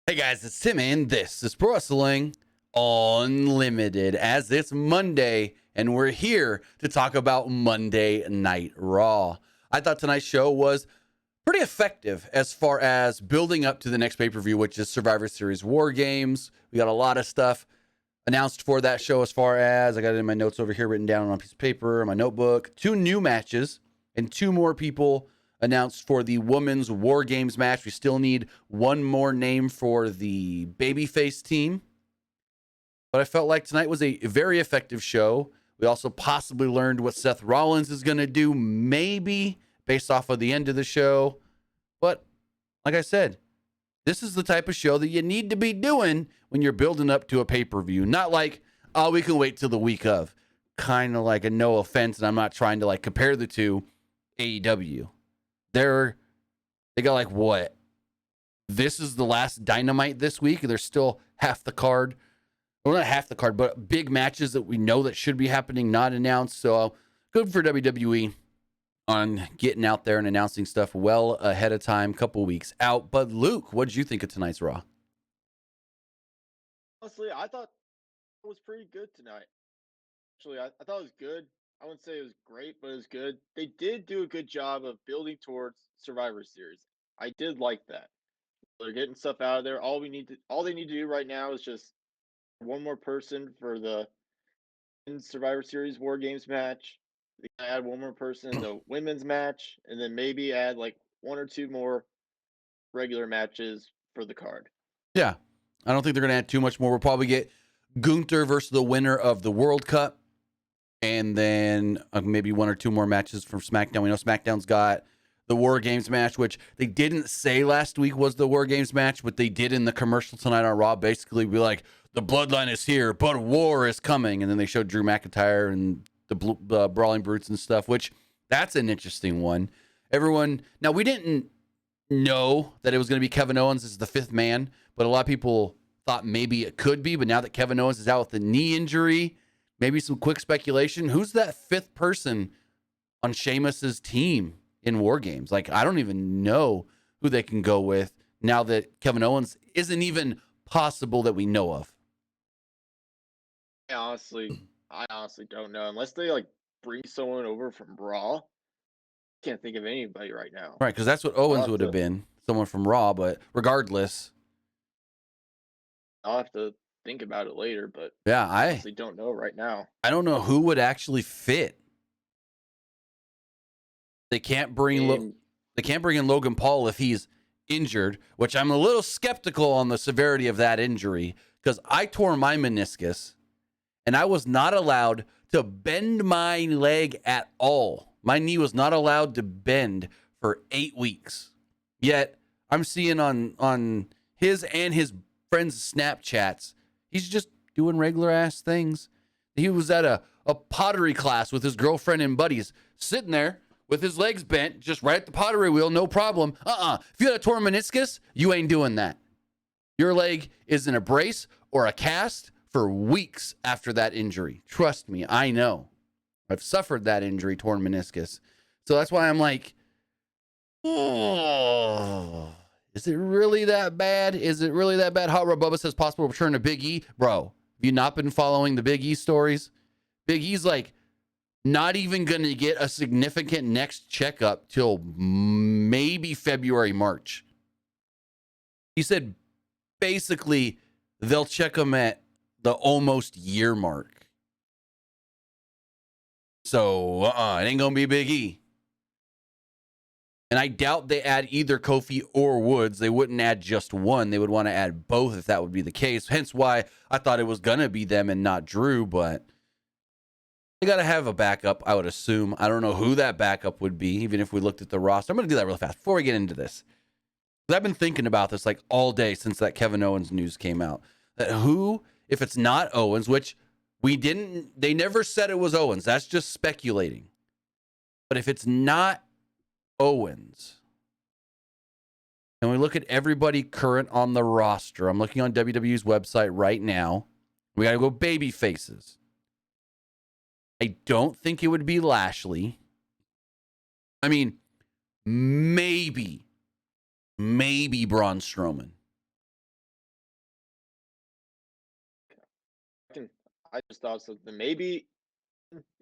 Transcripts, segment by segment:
Hey guys, it's Tim and this is Pro Wrestling Unlimited as it's Monday and we're here to talk about Monday Night Raw. I thought tonight's show was pretty effective as far as building up to the next pay-per-view, which is Survivor Series War Games. We got a lot of stuff announced for that show as far as, I got it in my notes over here written down on a piece of paper, my notebook. 2 new matches and 2 more people announced for the Women's War Games match. We still need one more name for the babyface team. But I felt like tonight was a very effective show. We also possibly learned what Seth Rollins is going to do, maybe based off of the end of the show. But like I said, this is the type of show that you need to be doing when you're building up to a pay-per-view. Not like, oh, we can wait till the week of. Kind of like a no offense, and I'm not trying to like compare the two, AEW. They got like what? This is the last Dynamite this week. There's still half the card. Well, not half the card, but big matches that we know that should be happening, not announced. So good for WWE on getting out there and announcing stuff well ahead of time, couple weeks out. But Luke, what did you think of tonight's Raw? Honestly, I thought it was pretty good tonight. Actually, I thought it was good. I wouldn't say it was great, but it was good. They did do a good job of building towards Survivor Series. I did like that. They're getting stuff out of there. All they need to do right now is just one more person for the Survivor Series War Games match. They can add one more person in the women's match, and then maybe add like 1 or 2 more regular matches for the card. Yeah, I don't think they're going to add too much more. We'll probably get Gunther versus the winner of the World Cup. And then maybe 1 or 2 more matches from SmackDown. We know SmackDown's got the War Games match, which they didn't say last week was the War Games match, but they did in the commercial tonight on Raw. Basically, be like, the bloodline is here, but war is coming. And then they showed Drew McIntyre and the Brawling Brutes and stuff, which that's an interesting one. Everyone, now we didn't know that it was going to be Kevin Owens as the 5th man, but a lot of people thought maybe it could be. But now that Kevin Owens is out with the knee injury, maybe some quick speculation. Who's that 5th person on Sheamus's team in War Games? Like, I don't even know who they can go with now that Kevin Owens isn't even possible that we know of. I honestly don't know. Unless they like bring someone over from Raw. Can't think of anybody right now. Right, because that's what Owens would have been. Someone from Raw, but regardless. I'll have to think about it later, but yeah, I honestly don't know right now. I don't know who would actually fit. They can't bring in Logan Paul if he's injured, which I'm a little skeptical on the severity of that injury because I tore my meniscus and I was not allowed to bend my leg at all. My knee was not allowed to bend for 8 weeks. Yet I'm seeing on his and his friends' Snapchats, he's just doing regular ass things. He was at a pottery class with his girlfriend and buddies, sitting there with his legs bent, just right at the pottery wheel, no problem. If you had a torn meniscus, you ain't doing that. Your leg is in a brace or a cast for weeks after that injury. Trust me, I know. I've suffered that injury, torn meniscus. So that's why I'm like, oh, is it really that bad? Is it really that bad? Hot Rod Bubba says possible return to Big E. Bro, have you not been following the Big E stories? Big E's like not even going to get a significant next checkup till maybe February, March. He said basically they'll check him at the almost year mark. So, it ain't going to be Big E. And I doubt they add either Kofi or Woods. They wouldn't add just one. They would want to add both if that would be the case. Hence why I thought it was going to be them and not Drew, but they got to have a backup, I would assume. I don't know who that backup would be, even if we looked at the roster. I'm going to do that real fast before we get into this. I've been thinking about this like all day since that Kevin Owens news came out. That who, if it's not Owens, which they never said it was Owens. That's just speculating. But if it's not Owens, and we look at everybody current on the roster, I'm looking on WWE's website right now. We got to go baby faces. I don't think it would be Lashley. I mean, maybe Braun Strowman. I just thought something. Maybe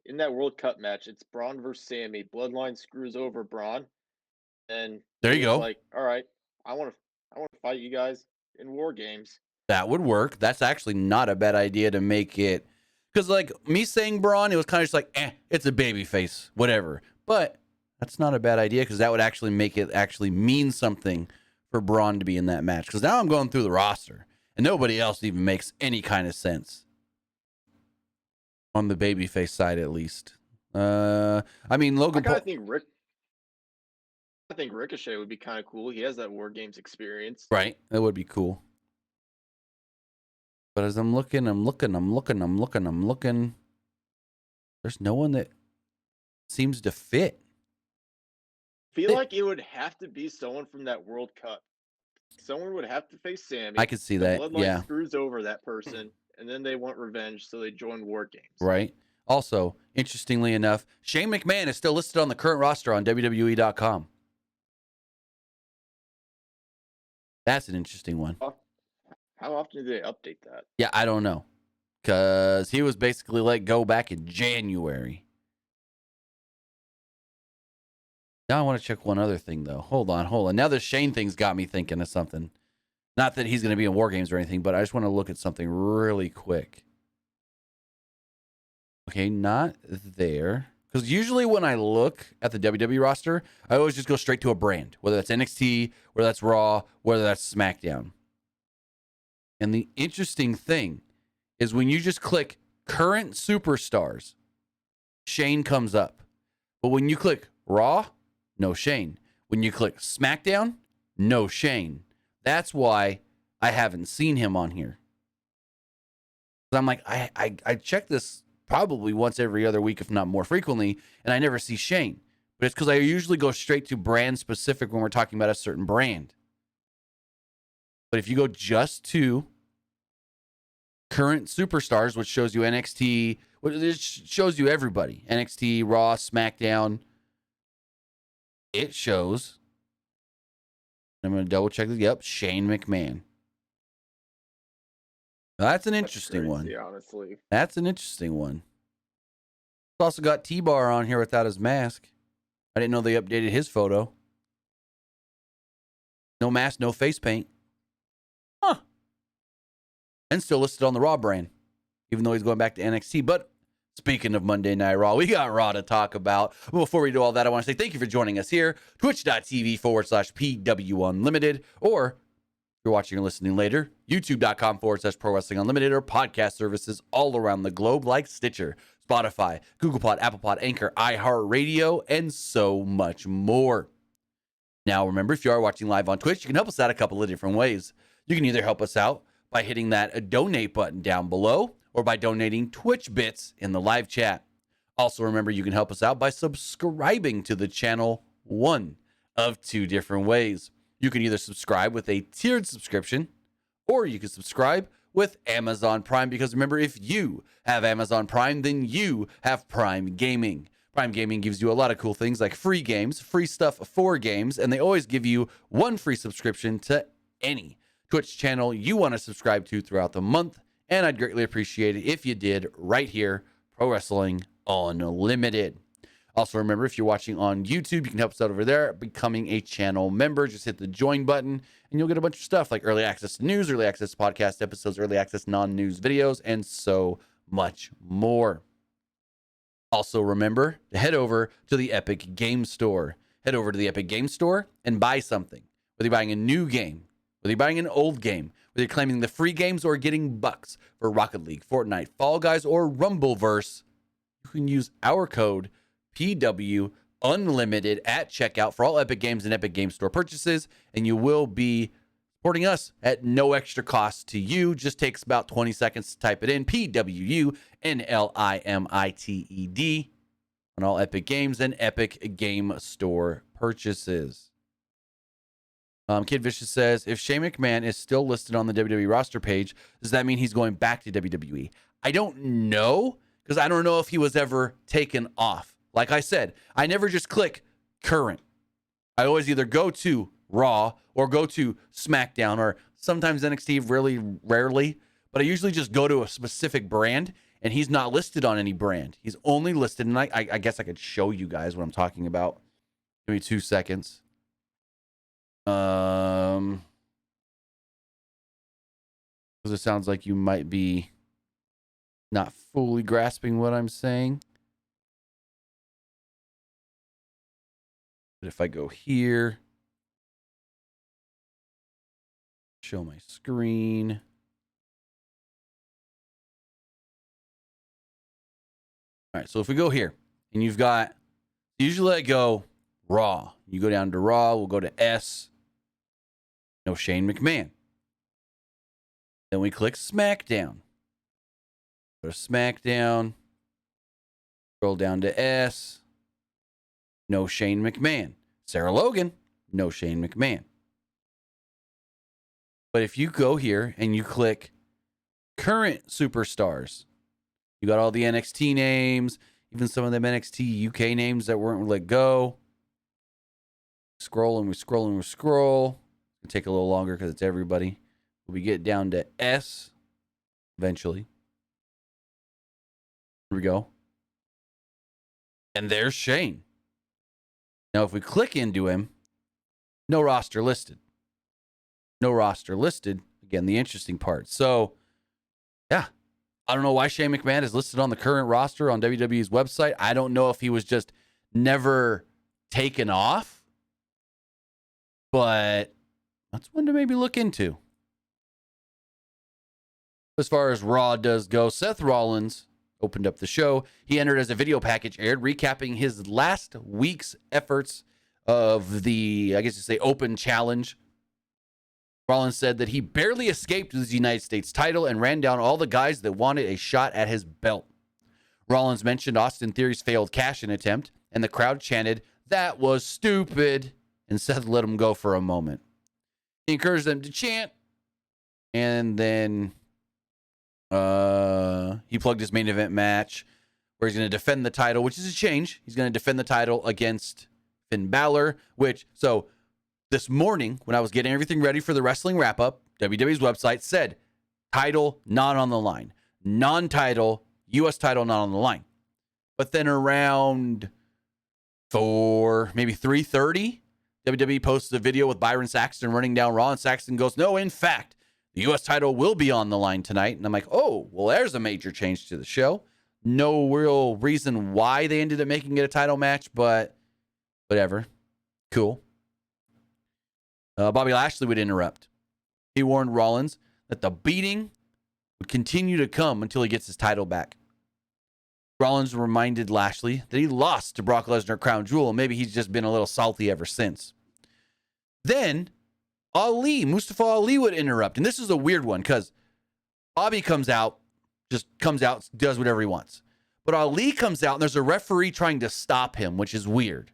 in that World Cup match, it's Braun versus Sammy. Bloodline screws over Braun, and There you Sammy's go. like, "All right, I want to fight you guys in War Games." That would work. That's actually not a bad idea to make it. Because, like, me saying Braun, it was kind of just like, it's a baby face, whatever. But that's not a bad idea because that would actually make it actually mean something for Braun to be in that match. Because now I'm going through the roster, and nobody else even makes any kind of sense. On the babyface side, at least. I mean, Logan Paul. I think Ricochet would be kind of cool. He has that War Games experience. Right. That would be cool. But as I'm looking, there's no one that seems to fit. I feel like it would have to be someone from that World Cup. Someone would have to face Sammy. I could see that. Bloodline Yeah. screws over that person, and then they want revenge, so they join War Games. Right. Also, interestingly enough, Shane McMahon is still listed on the current roster on WWE.com. That's an interesting one. How often do they update that? Yeah, I don't know. Because he was basically let go back in January. Now I want to check one other thing, though. Hold on. Now the Shane thing's got me thinking of something. Not that he's going to be in War Games or anything, but I just want to look at something really quick. Okay, not there. Because usually when I look at the WWE roster, I always just go straight to a brand. Whether that's NXT, whether that's Raw, whether that's SmackDown. And the interesting thing is when you just click current superstars, Shane comes up. But when you click Raw, no Shane. When you click SmackDown, no Shane. That's why I haven't seen him on here. I'm like, I check this probably once every other week, if not more frequently, and I never see Shane. But it's because I usually go straight to brand specific when we're talking about a certain brand. But if you go just to current superstars, which shows you NXT, it shows you everybody. NXT, Raw, SmackDown. It shows, I'm going to double check this. Yep, Shane McMahon. Now, that's an interesting one. Honestly. That's an interesting one. It's also got T-Bar on here without his mask. I didn't know they updated his photo. No mask, no face paint. Huh. And still listed on the Raw brand, even though he's going back to NXT. But speaking of Monday Night Raw, we got Raw to talk about. But before we do all that, I want to say thank you for joining us here. Twitch.tv/PW Unlimited. Or if you're watching or listening later, YouTube.com/Pro Wrestling Unlimited, or podcast services all around the globe like Stitcher, Spotify, Google Pod, Apple Pod, Anchor, iHeartRadio, and so much more. Now, remember, if you are watching live on Twitch, you can help us out a couple of different ways. You can either help us out by hitting that donate button down below, or by donating Twitch bits in the live chat. Also, remember, you can help us out by subscribing to the channel, one of two different ways. You can either subscribe with a tiered subscription, or you can subscribe with Amazon Prime, because remember, if you have Amazon Prime, then you have Prime Gaming. Prime Gaming gives you a lot of cool things like free games, free stuff for games, and they always give you one free subscription to any Twitch channel you want to subscribe to throughout the month. And I'd greatly appreciate it if you did right here, Pro Wrestling Unlimited. Also, remember, if you're watching on YouTube, you can help us out over there, becoming a channel member. Just hit the join button, and you'll get a bunch of stuff like early access to news, early access to podcast episodes, early access non-news videos, and so much more. Also, remember to head over to the Epic Game Store. Head over to the Epic Game Store and buy something. Whether you're buying a new game, whether you're buying an old game, whether you're claiming the free games or getting bucks for Rocket League, Fortnite, Fall Guys, or Rumbleverse, you can use our code PW Unlimited at checkout for all Epic Games and Epic Game Store purchases, and you will be supporting us at no extra cost to you. Just takes about 20 seconds to type it in, PWU Unlimited on all Epic Games and Epic Game Store purchases. Kid Vicious says, if Shane McMahon is still listed on the WWE roster page, does that mean he's going back to WWE? I don't know, because I don't know if he was ever taken off. Like I said, I never just click current. I always either go to Raw or go to SmackDown, or sometimes NXT, really rarely. But I usually just go to a specific brand and he's not listed on any brand. He's only listed, and I guess I could show you guys what I'm talking about. Give me 2 seconds. Because it sounds like you might be not fully grasping what I'm saying. But if I go here, show my screen. All right, so if we go here, and you've got, usually I go Raw. You go down to Raw, we'll go to S. No Shane McMahon. Then we click SmackDown. Go to SmackDown. Scroll down to S. No Shane McMahon. Sarah Logan. No Shane McMahon. But if you go here and you click current superstars, you got all the NXT names, even some of them NXT UK names that weren't let go. Scroll and we scroll and we scroll. It'll take a little longer because it's everybody. We get down to S eventually. Here we go. And there's Shane. Now, if we click into him, no roster listed. No roster listed. Again, the interesting part. So, yeah. I don't know why Shane McMahon is listed on the current roster on WWE's website. I don't know if he was just never taken off. But that's one to maybe look into. As far as Raw does go, Seth Rollins opened up the show. He entered as a video package aired, recapping his last week's efforts of the, I guess you say, open challenge. Rollins said that he barely escaped his United States title and ran down all the guys that wanted a shot at his belt. Rollins mentioned Austin Theory's failed cash-in attempt, and the crowd chanted, "That was stupid," and Seth let him go for a moment. He encouraged them to chant, and then he plugged his main event match where he's going to defend the title, which is a change. He's going to defend the title against Finn Balor, so this morning when I was getting everything ready for the wrestling wrap-up, WWE's website said title not on the line. Non-title, U.S. title not on the line. But then around 3:30, WWE posts a video with Byron Saxton running down Raw, and Saxton goes, "No, in fact, the U.S. title will be on the line tonight." And I'm like, oh, well, there's a major change to the show. No real reason why they ended up making it a title match, but whatever. Cool. Bobby Lashley would interrupt. He warned Rollins that the beating would continue to come until he gets his title back. Rollins reminded Lashley that he lost to Brock Lesnar at Crown Jewel, and maybe he's just been a little salty ever since. Then Mustafa Ali would interrupt. And this is a weird one because Bobby comes out, does whatever he wants. But Ali comes out and there's a referee trying to stop him, which is weird.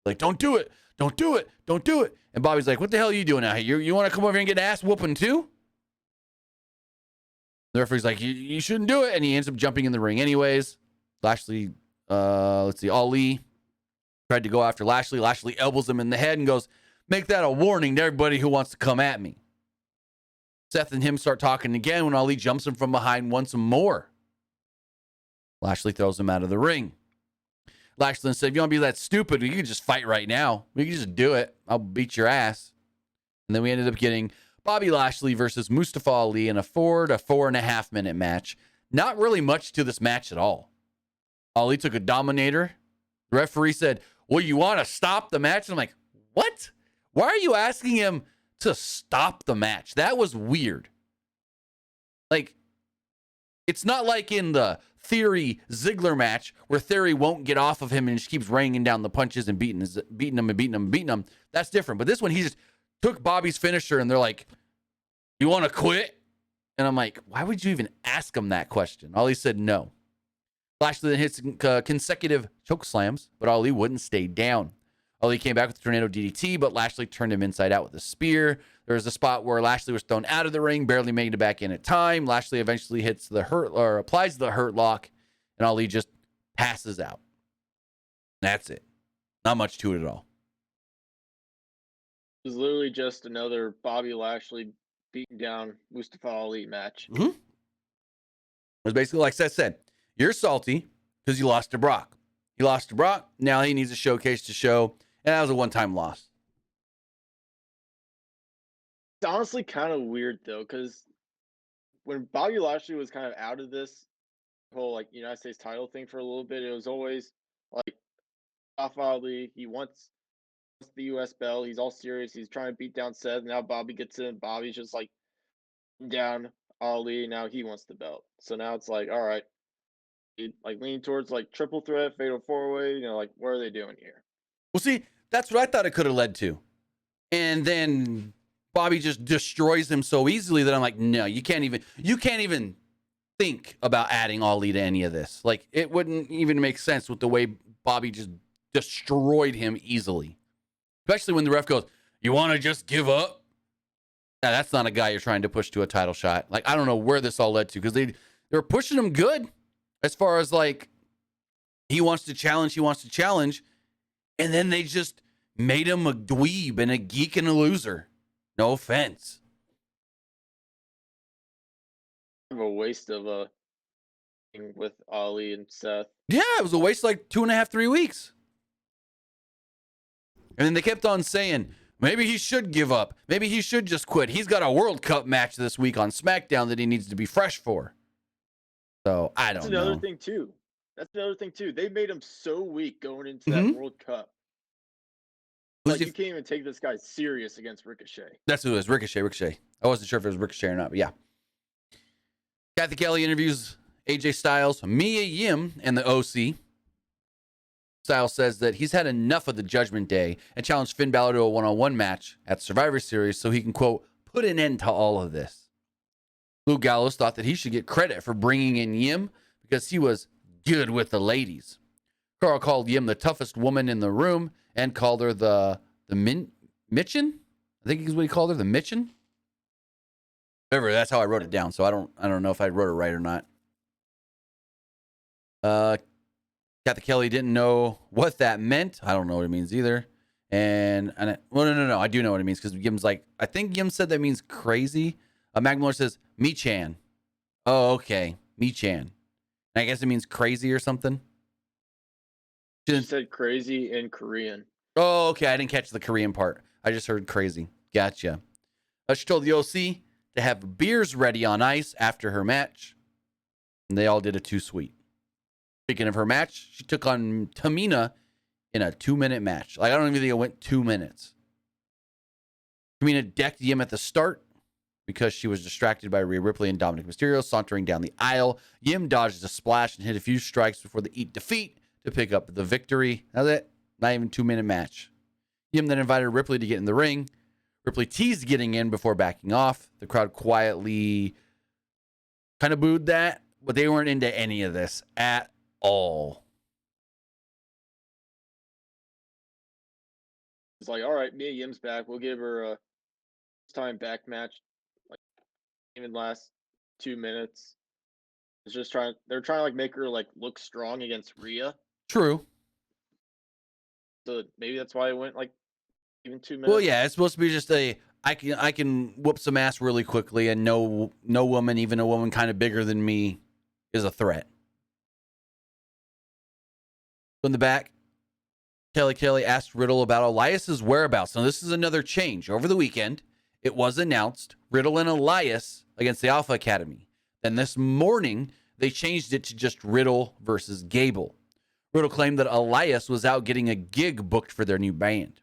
Like, don't do it. Don't do it. Don't do it. And Bobby's like, what the hell are you doing out here? You want to come over here and get an ass whooping too? The referee's like, you shouldn't do it. And he ends up jumping in the ring anyways. Lashley, Ali tried to go after Lashley. Lashley elbows him in the head and goes, "Make that a warning to everybody who wants to come at me." Seth and him start talking again when Ali jumps him from behind once more. Lashley throws him out of the ring. Lashley said, "If you want to be that stupid, you can just fight right now. We can just do it. I'll beat your ass." And then we ended up getting Bobby Lashley versus Mustafa Ali in a 4 to 4.5 minute match. Not really much to this match at all. Ali took a dominator. The referee said, "Well, you want to stop the match?" And I'm like, what? Why are you asking him to stop the match? That was weird. Like, it's not like in the Theory Ziggler match where Theory won't get off of him and just keeps raining down the punches and beating him. That's different. But this one, he just took Bobby's finisher and they're like, "You want to quit?" And I'm like, why would you even ask him that question? Ali said no. Lashley then hits consecutive choke slams, but Ali wouldn't stay down. Ali came back with the tornado DDT, but Lashley turned him inside out with a spear. There was a spot where Lashley was thrown out of the ring, barely made it back in at time. Lashley eventually applies the hurt lock, and Ali just passes out. That's it. Not much to it at all. It was literally just another Bobby Lashley beating down Mustafa Ali match. Mm-hmm. was basically like Seth said, you're salty because you lost to Brock. He lost to Brock. Now he needs a showcase to show. And that was a one-time loss. It's honestly kind of weird though, because when Bobby Lashley was kind of out of this whole like United States title thing for a little bit, it was always like Mustafa Ali. He wants the US belt. He's all serious. He's trying to beat down Seth. Now Bobby gets in. Bobby's just like down Ali. Now he wants the belt. So now it's like, all right, like leaning towards like triple threat, fatal four way. Like what are they doing here? Well, see, that's what I thought it could have led to. And then Bobby just destroys him so easily that I'm like, no, you can't even think about adding Ali to any of this. Like, it wouldn't even make sense with the way Bobby just destroyed him easily. Especially when the ref goes, you want to just give up? Yeah, that's not a guy you're trying to push to a title shot. Like, I don't know where this all led to, because they were pushing him good as far as like he wants to challenge, and then they just made him a dweeb and a geek and a loser. No offense. Kind of a waste of a thing with Ali and Seth. Yeah, it was a waste like 2.5, 3 weeks. And then they kept on saying, maybe he should give up. Maybe he should just quit. He's got a World Cup match this week on SmackDown that he needs to be fresh for. So, I don't know. That's another thing, too. They made him so weak going into that World Cup. Like, you can't even take this guy serious against Ricochet. That's who it was, Ricochet. I wasn't sure if it was Ricochet or not, but yeah. Kathy Kelly interviews AJ Styles, Mia Yim, and the OC. Styles says that he's had enough of the Judgment Day and challenged Finn Balor to a one-on-one match at Survivor Series so he can, quote, put an end to all of this. Luke Gallows thought that he should get credit for bringing in Yim because he was good with the ladies. Carl called Yim the toughest woman in the room and called her the Mitchin? I think is what he called her, the Mitchin. Whatever, that's how I wrote it down, so I don't know if I wrote it right or not. Kathy Kelly didn't know what that meant. I don't know what it means either. No, I do know what it means because Yim's like, I think Yim said that means crazy. Magmore says, Me-chan. Oh, okay. Me-chan. I guess it means crazy or something. She said crazy in Korean. Oh, okay. I didn't catch the Korean part. I just heard crazy. Gotcha. She told the OC to have beers ready on ice after her match. And they all did a 2-sweet. Speaking of her match, she took on Tamina in a 2-minute match. Like, I don't even think it went 2 minutes. Tamina decked Yim at the start because she was distracted by Rhea Ripley and Dominic Mysterio sauntering down the aisle. Yim dodged a splash and hit a few strikes before the Eat Defeat to pick up the victory. That's it. Not even 2-minute match. Yim then invited Ripley to get in the ring. Ripley teased getting in before backing off. The crowd quietly kind of booed that, but they weren't into any of this at all. It's like, all right, Mia Yim's back. We'll give her a time back match. Like, even last 2 minutes. They're trying to like make her like look strong against Rhea. True. So maybe that's why it went like even 2 minutes. Well, yeah, it's supposed to be just I can whoop some ass really quickly, and no woman, even a woman kind of bigger than me, is a threat. In the back, Kelly asked Riddle about Elias's whereabouts. Now, this is another change. Over the weekend, it was announced Riddle and Elias against the Alpha Academy. Then this morning, they changed it to just Riddle versus Gable. Riddle claimed that Elias was out getting a gig booked for their new band.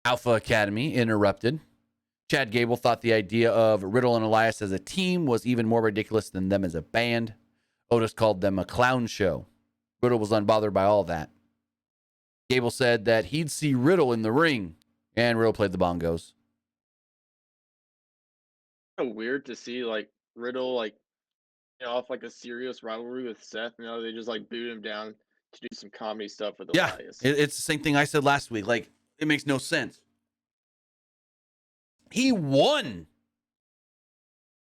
Alpha Academy interrupted. Chad Gable thought the idea of Riddle and Elias as a team was even more ridiculous than them as a band. Otis called them a clown show. Riddle was unbothered by all that. Gable said that he'd see Riddle in the ring, and Riddle played the bongos. So weird to see like Riddle like off like a serious rivalry with Seth. They just like boot him down to do some comedy stuff with Elias. It's the same thing I said last week. Like, it makes no sense. He won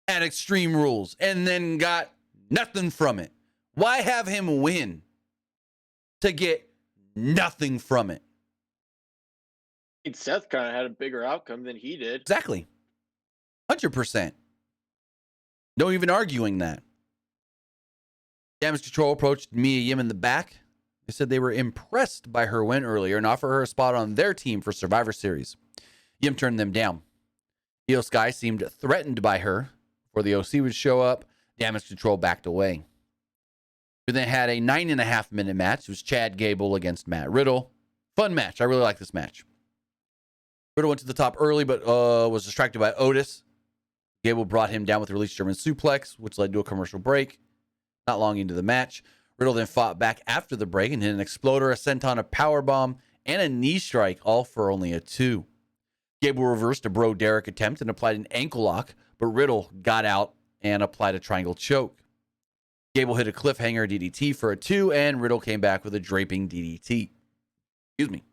at Extreme Rules and then got nothing from it. Why have him win to get nothing from it? Seth kind of had a bigger outcome than he did. Exactly. 100%. No even arguing that. Damage Control approached Mia Yim in the back. They said they were impressed by her win earlier and offered her a spot on their team for Survivor Series. Yim turned them down. Iyo Sky seemed threatened by her. Before the OC would show up, Damage Control backed away. We then had a 9.5-minute match. It was Chad Gable against Matt Riddle. Fun match. I really like this match. Riddle went to the top early, but was distracted by Otis. Gable brought him down with a release German suplex, which led to a commercial break. Not long into the match, Riddle then fought back after the break and hit an exploder, a senton, a powerbomb, and a knee strike, all for only a 2. Gable reversed a Bro Derek attempt and applied an ankle lock, but Riddle got out and applied a triangle choke. Gable hit a cliffhanger DDT for a 2, and Riddle came back with a draping DDT. Excuse me.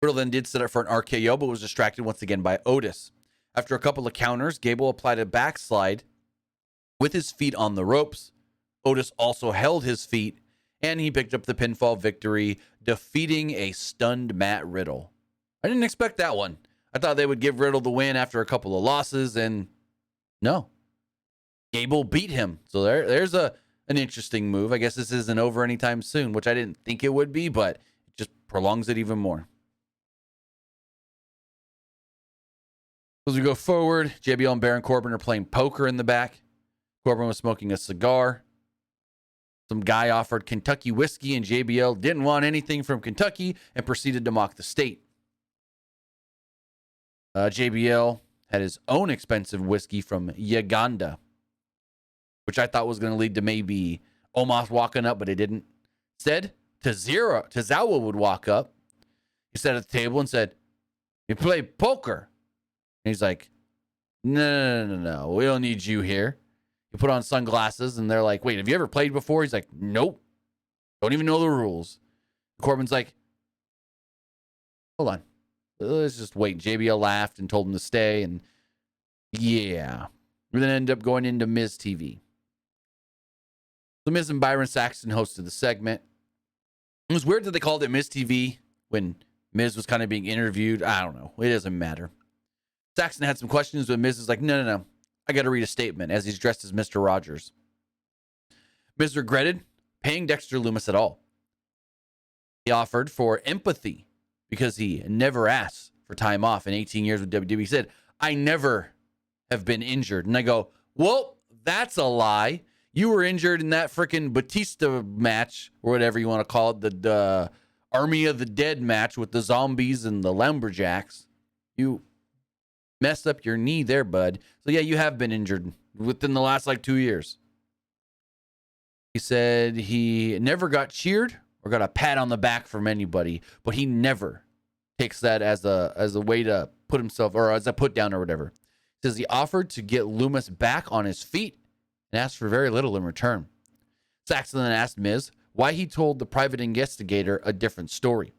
Riddle then did set up for an RKO, but was distracted once again by Otis. After a couple of counters, Gable applied a backslide with his feet on the ropes. Otis also held his feet, and he picked up the pinfall victory, defeating a stunned Matt Riddle. I didn't expect that one. I thought they would give Riddle the win after a couple of losses, and no. Gable beat him. So there's an interesting move. I guess this isn't over anytime soon, which I didn't think it would be, but it just prolongs it even more. As we go forward, JBL and Baron Corbin are playing poker in the back. Corbin was smoking a cigar. Some guy offered Kentucky whiskey, and JBL didn't want anything from Kentucky and proceeded to mock the state. JBL had his own expensive whiskey from Uganda, which I thought was going to lead to maybe Omos walking up, but it didn't. Instead, Tazawa would walk up. He sat at the table and said, "You play poker?" And he's like, No. We don't need you here. He put on sunglasses, and they're like, "Wait, have you ever played before?" He's like, "Nope. Don't even know the rules." Corbin's like, "Hold on. Let's just wait." JBL laughed and told him to stay, and yeah. We then ended up going into Miz TV. So Miz and Byron Saxton hosted the segment. It was weird that they called it Miz TV when Miz was kind of being interviewed. I don't know. It doesn't matter. Saxton had some questions, but Miz is like, no. I got to read a statement as he's dressed as Mr. Rogers. Miz regretted paying Dexter Lumis at all. He offered for empathy because he never asked for time off in 18 years with WWE. He said, "I never have been injured." And I go, well, that's a lie. You were injured in that freaking Batista match, or whatever you want to call it, the Army of the Dead match with the zombies and the lumberjacks. You messed up your knee there, bud. So yeah, you have been injured within the last 2 years. He said he never got cheered or got a pat on the back from anybody, but he never takes that as a way to put himself, or as a put down or whatever. He says he offered to get Lumis back on his feet and asked for very little in return. Saxton then asked Miz why he told the private investigator a different story.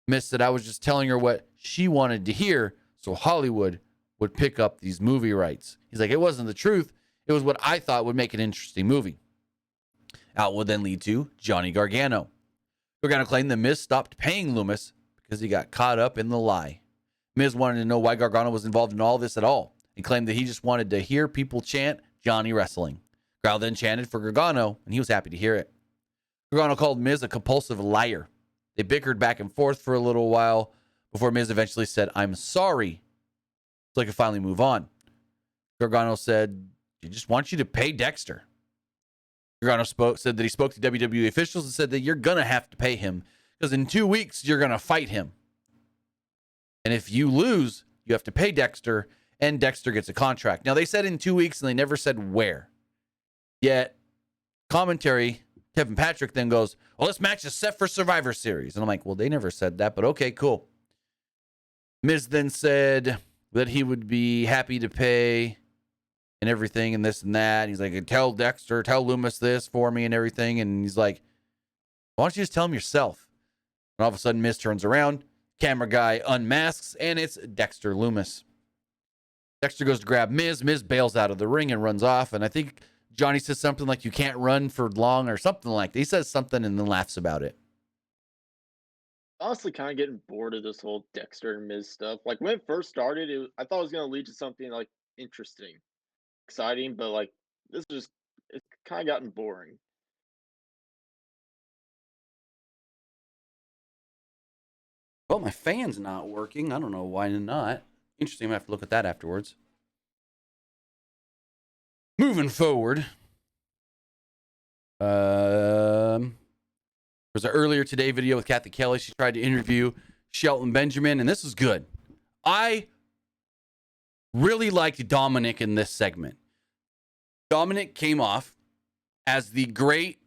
Miz said, "I was just telling her what she wanted to hear, so Hollywood would pick up these movie rights." He's like, "It wasn't the truth. It was what I thought would make an interesting movie." Out would then lead to Johnny Gargano. Gargano claimed that Miz stopped paying Lumis because he got caught up in the lie. Miz wanted to know why Gargano was involved in all this at all, and claimed that he just wanted to hear people chant Johnny Wrestling. Crowd then chanted for Gargano, and he was happy to hear it. Gargano called Miz a compulsive liar. They bickered back and forth for a little while before Miz eventually said, "I'm sorry," so they could finally move on. Gargano said, "I just want you to pay Dexter." Gargano said that he spoke to WWE officials and said that you're going to have to pay him because in 2 weeks, you're going to fight him. And if you lose, you have to pay Dexter, and Dexter gets a contract. Now, they said in 2 weeks, and they never said where. Yet, commentary, Kevin Patrick then goes, "Well, this match is set for Survivor Series." And I'm like, well, they never said that, but okay, cool. Miz then said that he would be happy to pay and everything and this and that. And he's like, tell Lumis this for me and everything. And he's like, why don't you just tell him yourself? And all of a sudden, Miz turns around, camera guy unmasks, and it's Dexter Lumis. Dexter goes to grab Miz. Miz bails out of the ring and runs off. And I think Johnny says something like, "You can't run for long," or something like that. He says something and then laughs about it. Honestly, kind of getting bored of this whole Dexter and Miz stuff. Like when it first started, I thought it was going to lead to something like interesting, exciting, but like this is just it's kind of gotten boring. Well, my fan's not working. I don't know why not. Interesting. I'm going to have to look at that afterwards. Moving forward. There was an earlier today video with Kathy Kelly. She tried to interview Shelton Benjamin, and this is good. I really liked Dominic in this segment. Dominic came off as the great,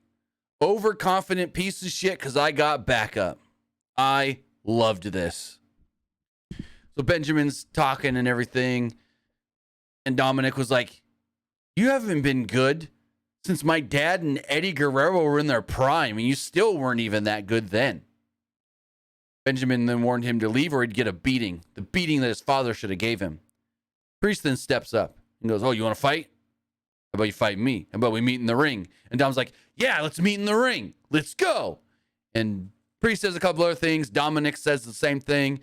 overconfident piece of shit because I got backup. I loved this. So Benjamin's talking and everything, and Dominic was like, you haven't been good since my dad and Eddie Guerrero were in their prime, and you still weren't even that good then. Benjamin then warned him to leave or he'd get a beating, the beating that his father should have gave him. Priest then steps up and goes, oh, you want to fight? How about you fight me? How about we meet in the ring? And Dom's like, yeah, let's meet in the ring. Let's go. And Priest says a couple other things. Dominic says the same thing.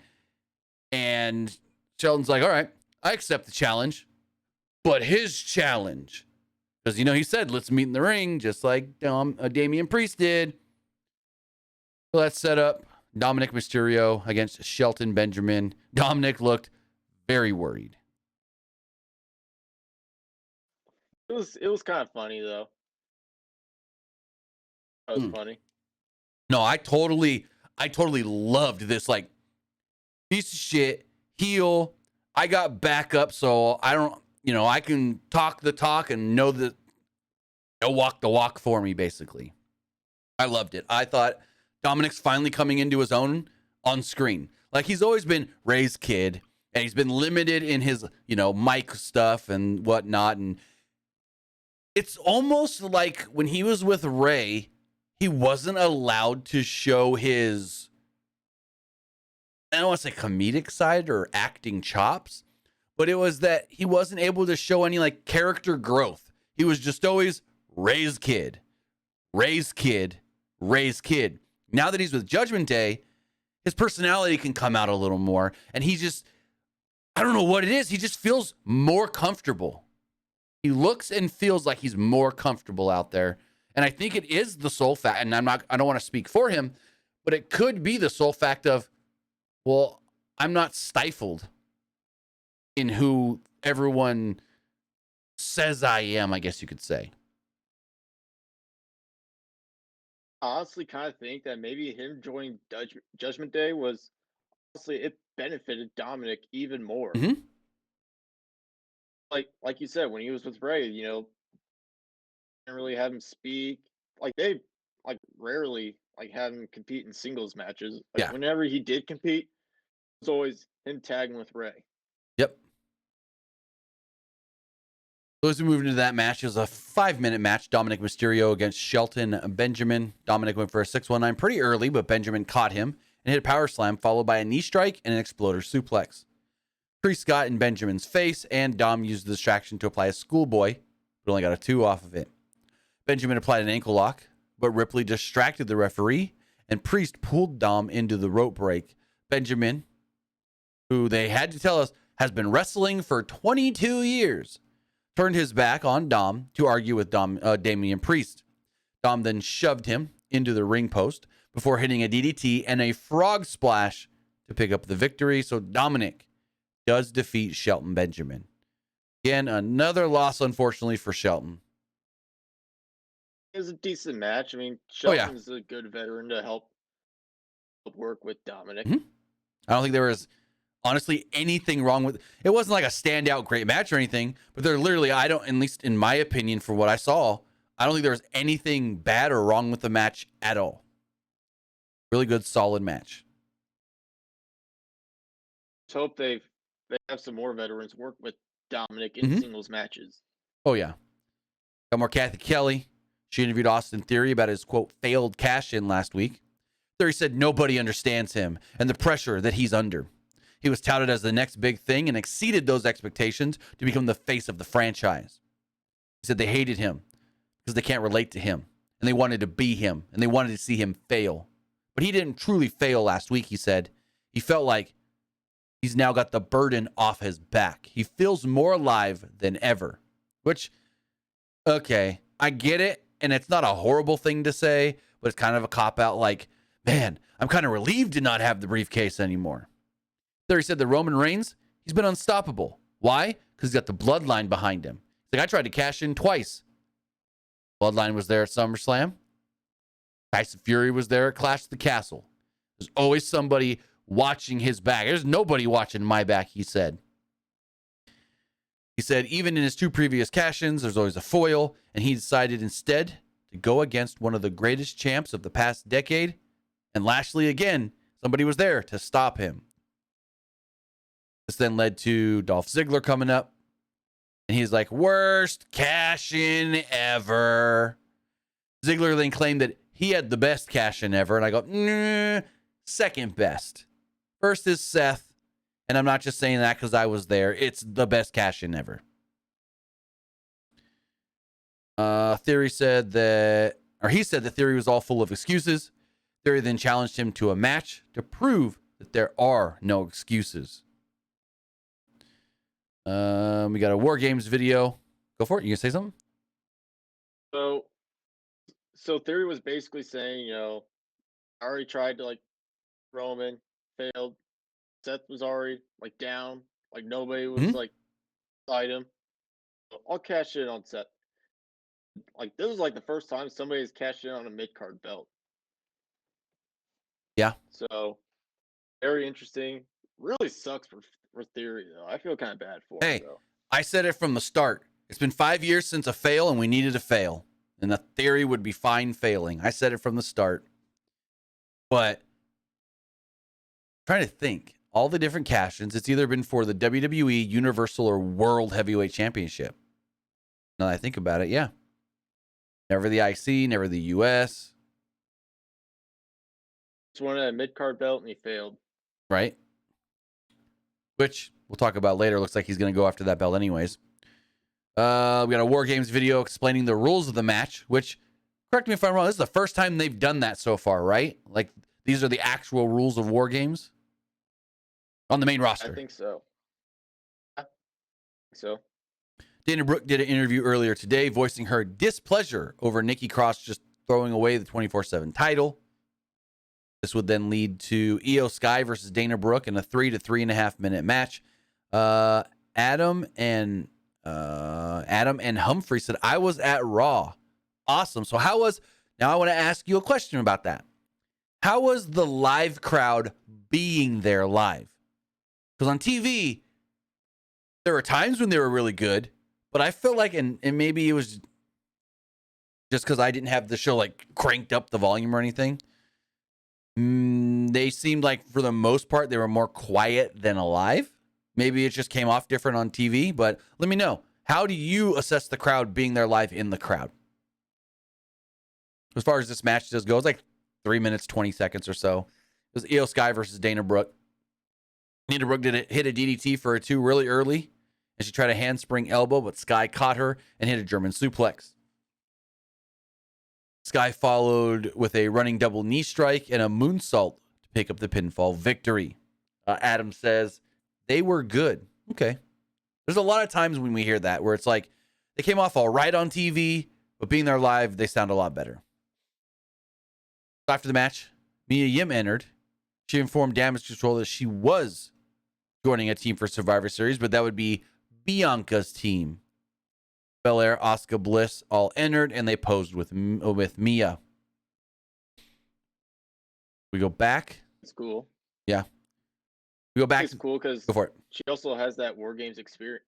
And Shelton's like, all right, I accept the challenge. But his challenge, because, he said, let's meet in the ring, just like Damian Priest did. So that's set up. Dominic Mysterio against Shelton Benjamin. Dominic looked very worried. It was kind of funny though. That was funny. No, I totally loved this. Like, piece of shit, heel. I got backup, so I don't, I can talk the talk and know that they'll walk the walk for me, basically. I loved it. I thought Dominic's finally coming into his own on screen. Like, he's always been Ray's kid, and he's been limited in his, mic stuff and whatnot. And it's almost like when he was with Ray, he wasn't allowed to show his, I don't want to say comedic side or acting chops, but it was that he wasn't able to show any like character growth. He was just always Ray's kid, Ray's kid, Ray's kid. Now that he's with Judgment Day, his personality can come out a little more. And he just, I don't know what it is. He just feels more comfortable. He looks and feels like he's more comfortable out there. And I think it is the sole fact, and I don't want to speak for him, but it could be the sole fact of, well, I'm not stifled in who everyone says I am, I guess you could say. I honestly kind of think that maybe him joining Judgment Day was, honestly, it benefited Dominic even more. Mm-hmm. Like you said, when he was with Ray, didn't really have him speak. Like, they rarely have him compete in singles matches. Whenever he did compete, it was always him tagging with Ray. Yep. So as we move into that match, it was a 5-minute match. Dominic Mysterio against Shelton Benjamin. Dominic went for a 619 pretty early, but Benjamin caught him and hit a power slam, followed by a knee strike and an exploder suplex. Priest got in Benjamin's face, and Dom used the distraction to apply a schoolboy, but only got a 2 off of it. Benjamin applied an ankle lock, but Ripley distracted the referee, and Priest pulled Dom into the rope break. Benjamin, who they had to tell us has been wrestling for 22 years, turned his back on Dom to argue with Damian Priest. Dom then shoved him into the ring post before hitting a DDT and a frog splash to pick up the victory. So Dominic does defeat Shelton Benjamin. Again, another loss, unfortunately, for Shelton. It was a decent match. I mean, Shelton's a good veteran to help work with Dominic. Mm-hmm. I don't think there was, honestly, anything wrong with it. It wasn't like a standout great match or anything, but there literally, at least in my opinion, for what I saw, I don't think there was anything bad or wrong with the match at all. Really good, solid match. Let's hope they have some more veterans work with Dominic in singles matches. Oh, yeah. Got more Kathy Kelly. She interviewed Austin Theory about his, quote, failed cash-in last week. Theory said nobody understands him and the pressure that he's under. He was touted as the next big thing and exceeded those expectations to become the face of the franchise. He said they hated him because they can't relate to him, and they wanted to be him, and they wanted to see him fail. But he didn't truly fail last week, he said. He felt like he's now got the burden off his back. He feels more alive than ever, which, okay, I get it, and it's not a horrible thing to say, but it's kind of a cop-out like, man, I'm kind of relieved to not have the briefcase anymore. Theory said that Roman Reigns, he's been unstoppable. Why? Because he's got the bloodline behind him. He's like, I tried to cash in twice. Bloodline was there at SummerSlam. Tyson Fury was there at Clash of the Castle. There's always somebody watching his back. There's nobody watching my back, he said. He said, even in his 2 previous cash-ins, there's always a foil, and he decided instead to go against one of the greatest champs of the past decade. And Lashley, again, somebody was there to stop him. This then led to Dolph Ziggler coming up. And he's like, worst cash-in ever. Ziggler then claimed that he had the best cash-in ever. And I go, nah, second best. First is Seth. And I'm not just saying that because I was there. It's the best cash-in ever. Theory said that, or he said that Theory was all full of excuses. Theory then challenged him to a match to prove that there are no excuses. We got a War Games video. Go for it. You gonna say something? So Theory was basically saying, I already tried to like Roman, failed. Seth was already like down, like nobody was like beside him. So I'll cash in on Seth. Like this was like the first time somebody has cashed in on a mid card belt. Yeah. So very interesting. Really sucks for Theory though. I feel kind of bad for him though. I said it from the start. It's been 5 years since a fail, and we needed a fail. And the Theory would be fine failing. I said it from the start. But trying to think. All the different cash-ins, it's either been for the WWE, Universal, or World Heavyweight Championship. Now that I think about it, yeah. Never the IC, never the US. Just wanted a mid-card belt, and he failed. Right? Which we'll talk about later. Looks like he's going to go after that belt anyways. We got a War Games video explaining the rules of the match, which, correct me if I'm wrong, this is the first time they've done that so far, right? Like, these are the actual rules of War Games? On the main roster. I think so. Dana Brooke did an interview earlier today voicing her displeasure over Nikki Cross just throwing away the 24/7 title. This would then lead to Iyo Sky versus Dana Brooke in a 3 to 3.5 minute match. Adam and Humphrey said, I was at Raw. Awesome. So now I want to ask you a question about that. How was the live crowd being there live? Because on TV, there were times when they were really good, but I feel like, and maybe it was just because I didn't have the show like cranked up the volume or anything. They seemed like, for the most part, they were more quiet than alive. Maybe it just came off different on TV, but let me know. How do you assess the crowd being there live in the crowd? As far as this match does go, it's like 3 minutes, 20 seconds or so. It was Iyo Sky versus Dana Brooke. Dana Brooke hit a DDT for a 2 really early, and she tried a handspring elbow, but Sky caught her and hit a German suplex. Sky followed with a running double knee strike and a moonsault to pick up the pinfall victory. Adam says, they were good. Okay. There's a lot of times when we hear that where it's like, they came off all right on TV, but being there live, they sound a lot better. After the match, Mia Yim entered. She informed Damage Control that she was joining a team for Survivor Series, but that would be Bianca's team. Belair, Asuka, Bliss all entered, and they posed with Mia. We go back. It's cool. Yeah. We go back. It's cool because she also has that War Games experience.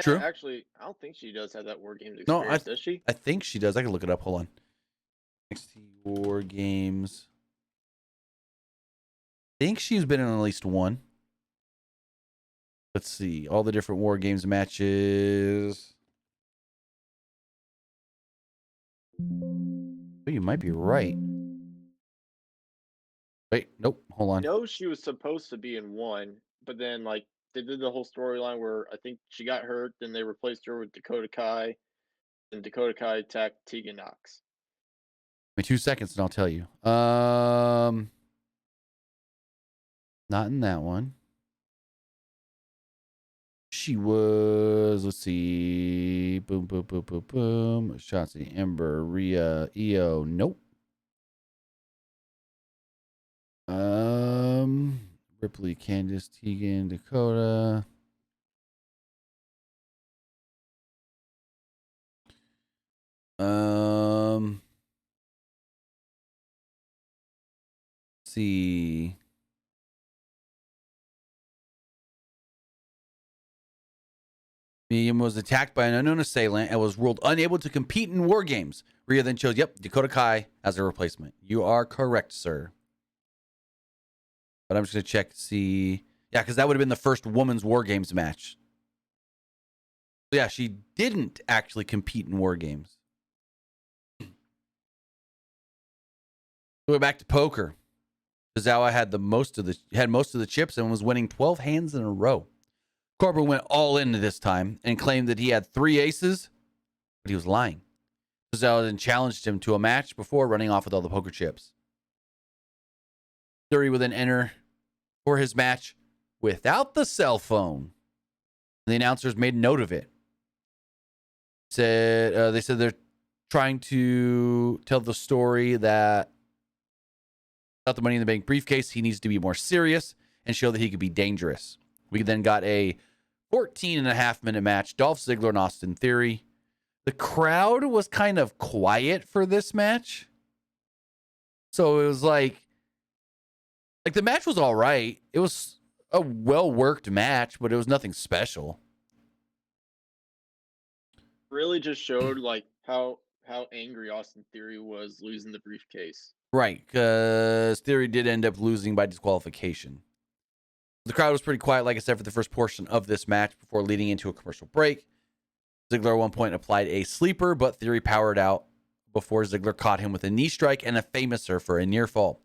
True. Actually, I don't think she does have that War Games experience, does she? I think she does. I can look it up. Hold on. NXT War Games. I think she's been in at least one. Let's see. All the different War Games matches. Oh, you might be right. Wait, nope. Hold on. I know she was supposed to be in one, but then like they did the whole storyline where I think she got hurt, then they replaced her with Dakota Kai, and Dakota Kai attacked Tegan Knox. Give me 2 seconds and I'll tell you. Not in that one. she was, let's see, boom, boom, boom, boom, boom. Shotzi, Ember, Rhea, Iyo, nope. Ripley, Candice, Tegan, Dakota. See. Mia Yim was attacked by an unknown assailant and was ruled unable to compete in War Games. Rhea then chose, Dakota Kai as a replacement. You are correct, sir. But I'm just going to check to see. Yeah, because that would have been the first women's War Games match. So yeah, she didn't actually compete in War Games. Going back to poker. Tazawa had most of the chips and was winning 12 hands in a row. Corbin went all in this time and claimed that he had 3 aces, but he was lying. Tazawa then challenged him to a match before running off with all the poker chips. Theory would then enter for his match without the cell phone. The announcers made note of it. They said they're trying to tell the story that without the Money in the Bank briefcase, he needs to be more serious and show that he could be dangerous. We then got a 14.5-minute match, Dolph Ziggler and Austin Theory. The crowd was kind of quiet for this match. So it was like the match was all right. It was a well-worked match, but it was nothing special. Really just showed like how angry Austin Theory was losing the briefcase. Right, because Theory did end up losing by disqualification. The crowd was pretty quiet, like I said, for the first portion of this match before leading into a commercial break. Ziggler at one point applied a sleeper, but Theory powered out before Ziggler caught him with a knee strike and a famouser for a near fall.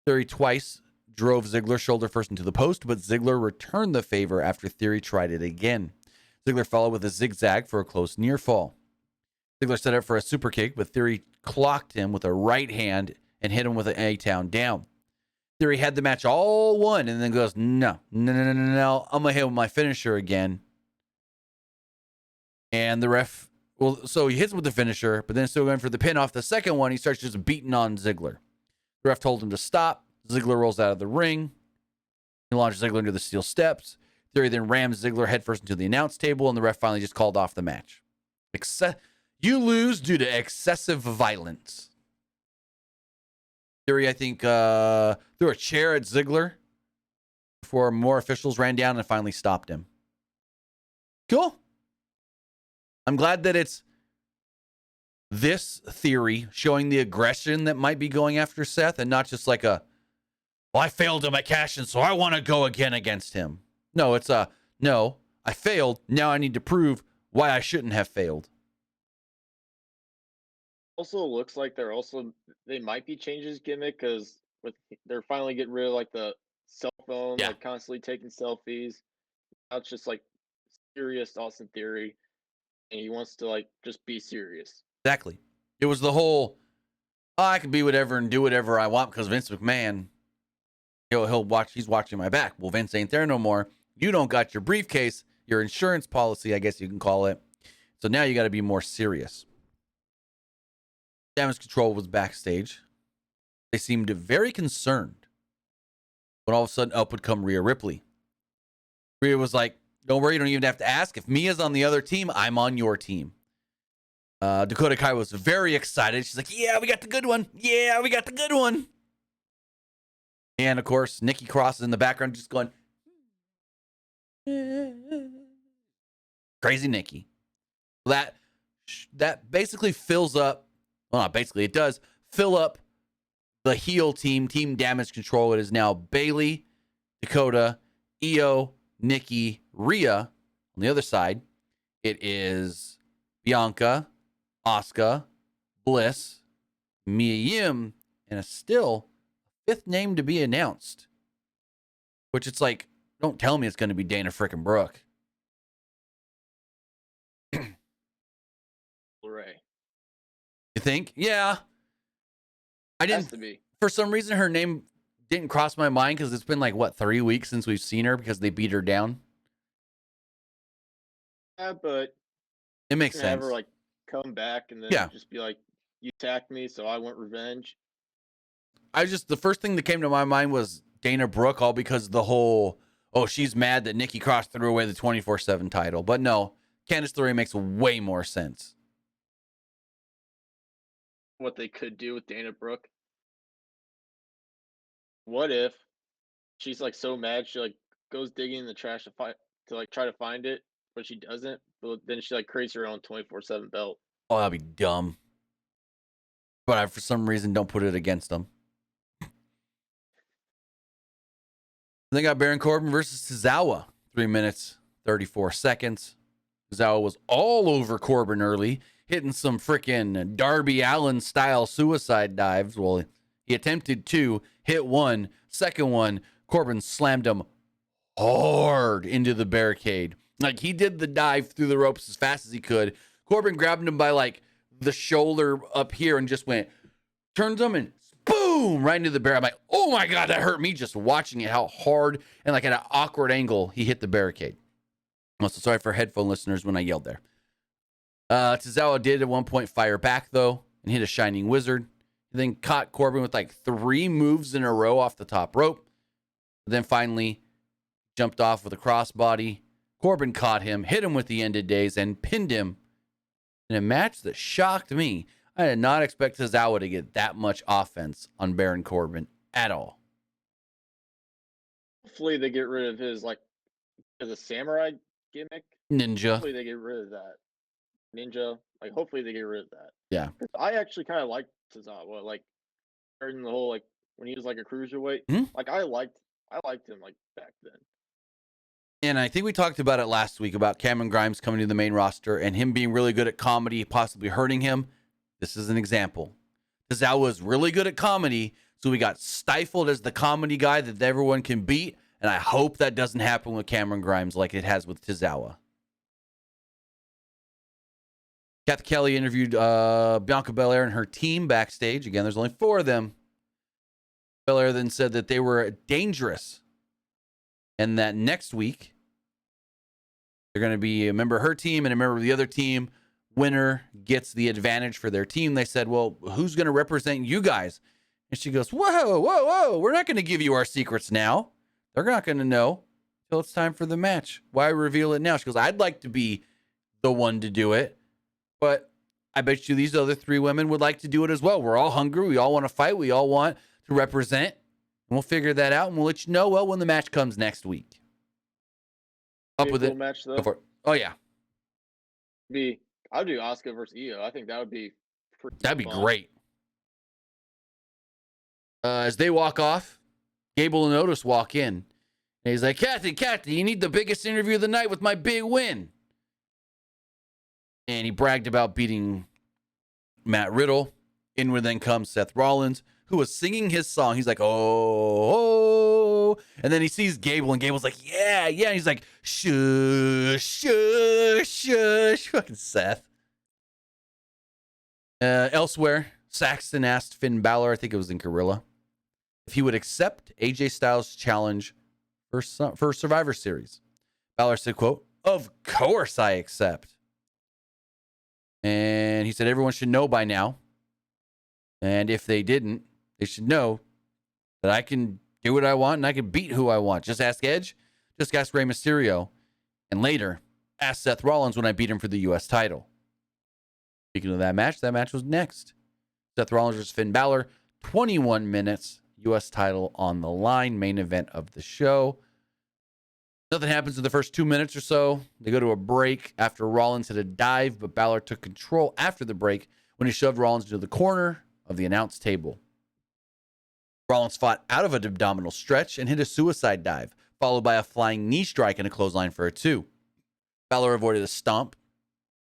Theory twice drove Ziggler shoulder first into the post, but Ziggler returned the favor after Theory tried it again. Ziggler followed with a zigzag for a close near fall. Ziggler set up for a super kick, but Theory clocked him with a right hand and hit him with an A-Town down. Theory had the match all won and then goes, no. I'm going to hit with my finisher again. And the ref, so he hits him with the finisher, but then still going for the pin off the second one, he starts just beating on Ziggler. The ref told him to stop. Ziggler rolls out of the ring. He launches Ziggler into the steel steps. Theory then rams Ziggler headfirst into the announce table, and the ref finally just called off the match. You lose due to excessive violence. Theory, I think, threw a chair at Ziggler before more officials ran down and finally stopped him. Cool. I'm glad that it's this Theory showing the aggression that might be going after Seth and not just like I failed him at cash in, so I want to go again against him. No, it's no, I failed. Now I need to prove why I shouldn't have failed. Also looks like they might be changing his gimmick because they're finally getting rid of like the cell phone, like constantly taking selfies. Now it's just like serious Austin Theory, and he wants to like just be serious. Exactly. It was the whole I can be whatever and do whatever I want because Vince McMahon, he's watching my back. Well, Vince ain't there no more. You don't got your briefcase, your insurance policy, I guess you can call it. So now you got to be more serious. Damage Control was backstage. They seemed very concerned when all of a sudden up would come Rhea Ripley. Rhea was like, don't worry, you don't even have to ask. If Mia's on the other team, I'm on your team. Dakota Kai was very excited. She's like, yeah, we got the good one. Yeah, we got the good one. And, of course, Nikki Cross is in the background just going, crazy Nikki. That basically fills up, well, not basically, it does fill up the heel team Damage Control. It is now Bayley, Dakota, Iyo, Nikki, Rhea. On the other side, it is Bianca, Asuka, Bliss, Mia Yim, and a still fifth name to be announced. Which it's like, don't tell me it's going to be Dana frickin' Brooke. Ray. You think? Yeah. I didn't. Has to be. For some reason, her name didn't cross my mind because it's been like, 3 weeks since we've seen her because they beat her down. Yeah, but It makes gonna have her sense. like come back and then Yeah. just be like, "You attacked me, so I want revenge." The first thing that came to my mind was Dana Brooke, all because of the whole, oh, she's mad that Nikki Cross threw away the 24/7 title. But no, Candice LeRae makes way more sense. What they could do with Dana Brooke. What if she's like so mad she like goes digging in the trash to like try to find it, but she doesn't. But then she like creates her own 24/7 belt. Oh, that'd be dumb. But I, for some reason, don't put it against them. They got Baron Corbin versus Tazawa. 3 minutes, 34 seconds. Tazawa was all over Corbin early, hitting some freaking Darby Allin style suicide dives. Well, he attempted to hit one. Second one, Corbin slammed him hard into the barricade. Like, he did the dive through the ropes as fast as he could. Corbin grabbed him by like the shoulder up here and just went, turns him and boom, right into the barricade. I'm like, oh my God, that hurt me just watching it, how hard and like at an awkward angle he hit the barricade. Also, sorry for headphone listeners when I yelled there. Tazawa did at one point fire back though and hit a Shining Wizard. He then caught Corbin with like 3 moves in a row off the top rope. Then finally jumped off with a crossbody. Corbin caught him, hit him with the Ended Days, and pinned him in a match that shocked me. I did not expect Tazawa to get that much offense on Baron Corbin at all. Hopefully they get rid of his like as a samurai gimmick. Ninja. Hopefully they get rid of that. Ninja. Like hopefully they get rid of that. Yeah. I actually kind of liked Tazawa. Like during the whole like when he was like a cruiserweight. Like I liked him like back then. And I think we talked about it last week about Cameron Grimes coming to the main roster and him being really good at comedy, possibly hurting him. This is an example. Tazawa was really good at comedy, so we got stifled as the comedy guy that everyone can beat, and I hope that doesn't happen with Cameron Grimes like it has with Tazawa. Kathy Kelly interviewed Bianca Belair and her team backstage. Again, there's only 4 of them. Belair then said that they were dangerous and that next week they're going to be a member of her team and a member of the other team. Winner gets the advantage for their team. They said, well, who's going to represent you guys? And she goes, whoa. We're not going to give you our secrets now. They're not going to know until it's time for the match. Why reveal it now? She goes, I'd like to be the one to do it, but I bet you these other 3 women would like to do it as well. We're all hungry. We all want to fight. We all want to represent. And we'll figure that out, and we'll let you know, well, when the match comes next week. Up with it. Match, though. Go for it. Oh, yeah. I'd do Asuka versus Iyo. I think that would be That'd be great. As they walk off, Gable and Otis walk in. And he's like, Kathy, you need the biggest interview of the night with my big win. And he bragged about beating Matt Riddle. In where then comes Seth Rollins, who was singing his song. He's like, oh. And then he sees Gable, and Gable's like, yeah. And he's like, shush. Fucking Seth. Elsewhere, Saxton asked Finn Balor, I think it was in Gorilla, if he would accept AJ Styles' challenge for Survivor Series. Balor said, quote, of course I accept. And he said everyone should know by now. And if they didn't, they should know that I can do what I want and I can beat who I want. Just ask Edge. Just ask Rey Mysterio. And later, ask Seth Rollins when I beat him for the U.S. title. Speaking of that match was next. Seth Rollins versus Finn Balor. 21 minutes. U.S. title on the line. Main event of the show. Nothing happens in the first 2 minutes or so. They go to a break after Rollins hit a dive, but Balor took control after the break when he shoved Rollins into the corner of the announce table. Rollins fought out of an abdominal stretch and hit a suicide dive, followed by a flying knee strike and a clothesline for a 2. Balor avoided a stomp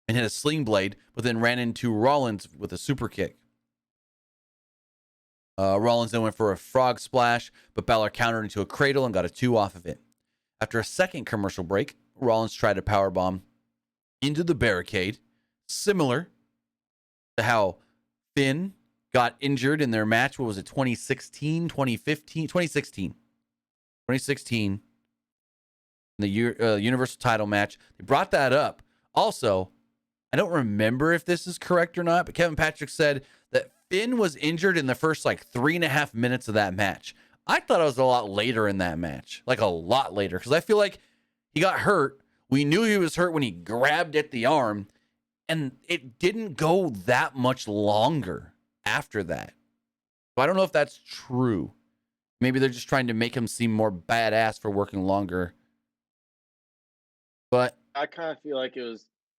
and hit a sling blade, but then ran into Rollins with a super kick. Rollins then went for a frog splash, but Balor countered into a cradle and got a 2 off of it. After a second commercial break, Rollins tried a powerbomb into the barricade, similar to how Finn got injured in their match. What was it, 2016, 2015? 2016. The Universal title match. They brought that up Also, I don't remember if this is correct or not, but Kevin Patrick said that Finn was injured in the first like 3.5 minutes of that match. I thought it was a lot later in that match, like a lot later, because I feel like he got hurt. We knew he was hurt when he grabbed at the arm, and it didn't go that much longer after that. So I don't know if that's true. Maybe they're just trying to make him seem more badass for working longer. But I kind of feel like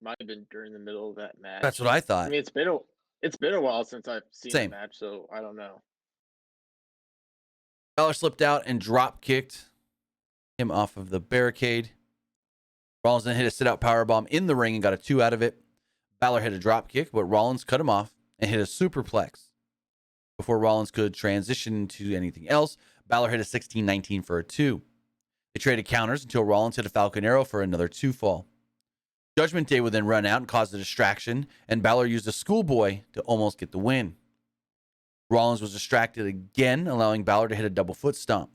might have been during the middle of that match. that's what I thought. I mean, it's been a while since I've seen Same. the match, so I don't know. Balor slipped out and drop kicked him off of the barricade. Rollins then hit a sit-out powerbomb in the ring and got a 2 out of it. Balor hit a drop kick, but Rollins cut him off and hit a superplex. Before Rollins could transition to anything else, Balor hit a 16-19 for a 2. They traded counters until Rollins hit a Falcon Arrow for another 2 fall. Judgment Day would then run out and cause a distraction, and Balor used a schoolboy to almost get the win. Rollins was distracted again, allowing Balor to hit a double foot stomp.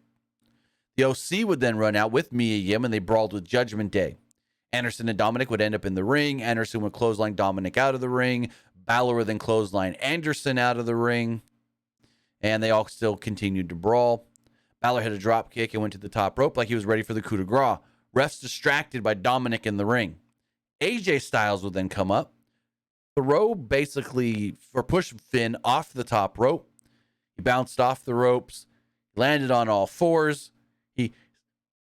The OC would then run out with Mia Yim, and they brawled with Judgment Day. Anderson and Dominic would end up in the ring. Anderson would clothesline Dominic out of the ring. Balor would then clothesline Anderson out of the ring. And they all still continued to brawl. Balor hit a drop kick and went to the top rope like he was ready for the coup de grace. Refs distracted by Dominic in the ring. AJ Styles would then come up, throw basically or push Finn off the top rope. He bounced off the ropes, landed on all fours. He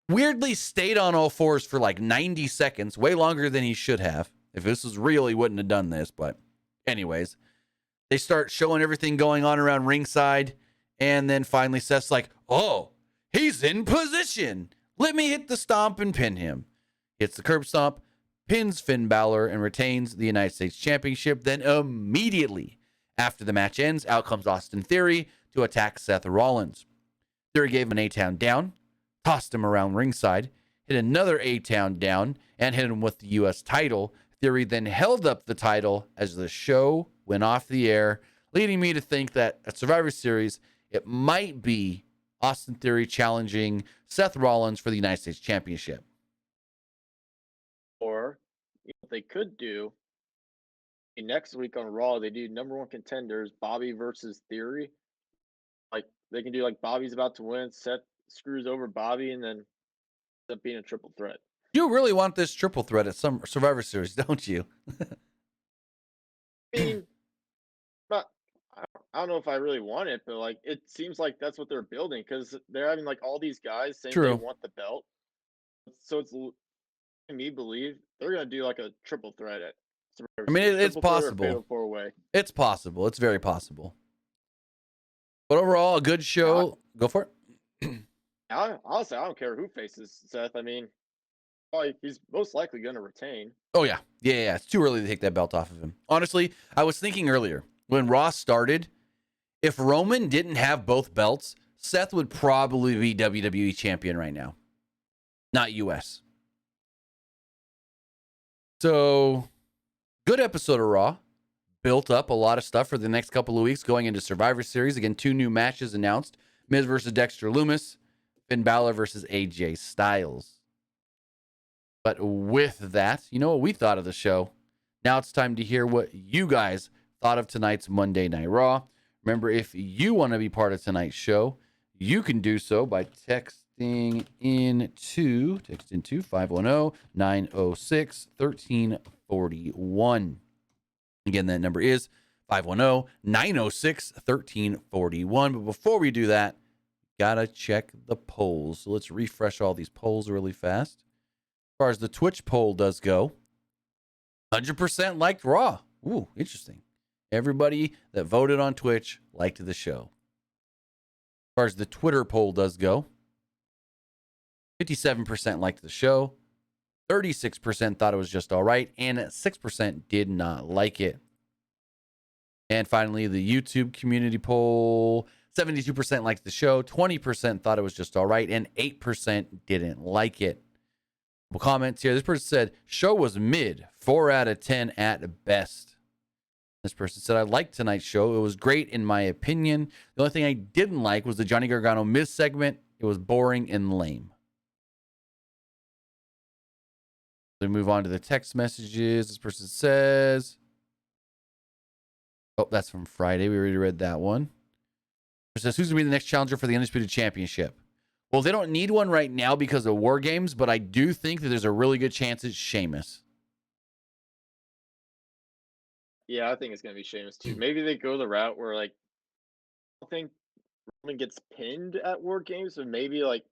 weirdly stayed on all fours for like 90 seconds, way longer than he should have. If this was real, he wouldn't have done this. But anyways, they start showing everything going on around ringside. And then finally Seth's like, oh, he's in position. Let me hit the stomp and pin him. Hits the curb stomp, pins Finn Balor, and retains the United States Championship. Then immediately after the match ends, out comes Austin Theory to attack Seth Rollins. Theory gave him an A-Town down, tossed him around ringside, hit another A-Town down, and hit him with the U.S. title. Theory then held up the title as the show went off the air, leading me to think that at Survivor Series, it might be Austin Theory challenging Seth Rollins for the United States Championship. Or what they could do next week on Raw, they do number 1 contenders, Bobby versus Theory. Like they can do like Bobby's about to win, Seth screws over Bobby, and then ends up being a triple threat. You really want this triple threat at some Survivor Series, don't you? I mean, but I don't know if I really want it, but like it seems like that's what they're building because they're having like all these guys saying True. they want the belt. So it's making me believe they're gonna do like a triple threat at Survivor I mean, Series. it's Triple threat or possible. fatal four-way. It's possible. It's very possible. But overall, a good show. Go for it. Honestly, I don't care who faces Seth. I mean, probably he's most likely going to retain. Oh, yeah. Yeah. It's too early to take that belt off of him. Honestly, I was thinking earlier, when Raw started, if Roman didn't have both belts, Seth would probably be WWE champion right now. Not US. So, good episode of Raw. Built up a lot of stuff for the next couple of weeks going into Survivor Series. Again, 2 new matches announced. Miz versus Dexter Lumis. Finn Balor versus AJ Styles. But with that, you know what we thought of the show. Now it's time to hear what you guys thought of tonight's Monday Night Raw. Remember, if you want to be part of tonight's show, you can do so by texting into 510-906-1341. Again, that number is 510-906-1341. But before we do that, gotta check the polls. So let's refresh all these polls really fast. As far as the Twitch poll does go, 100% liked Raw. Ooh, interesting. Everybody that voted on Twitch liked the show. As far as the Twitter poll does go, 57% liked the show, 36% thought it was just all right, and 6% did not like it. And finally, the YouTube community poll, 72% liked the show, 20% thought it was just all right, and 8% didn't like it. Comments here. This person said, show was mid, 4 out of 10 at best. This person said, I liked tonight's show. It was great in my opinion. The only thing I didn't like was the Johnny Gargano Miz segment. It was boring and lame. We move on to the text messages. This person says, oh, that's from Friday. We already read that one. It says, who's going to be the next challenger for the Undisputed Championship? Well, they don't need one right now because of War Games, but I do think that there's a really good chance it's Sheamus. Yeah, I think it's going to be Sheamus too. Maybe they go the route where, like, I don't think Roman gets pinned at War Games, so maybe, like,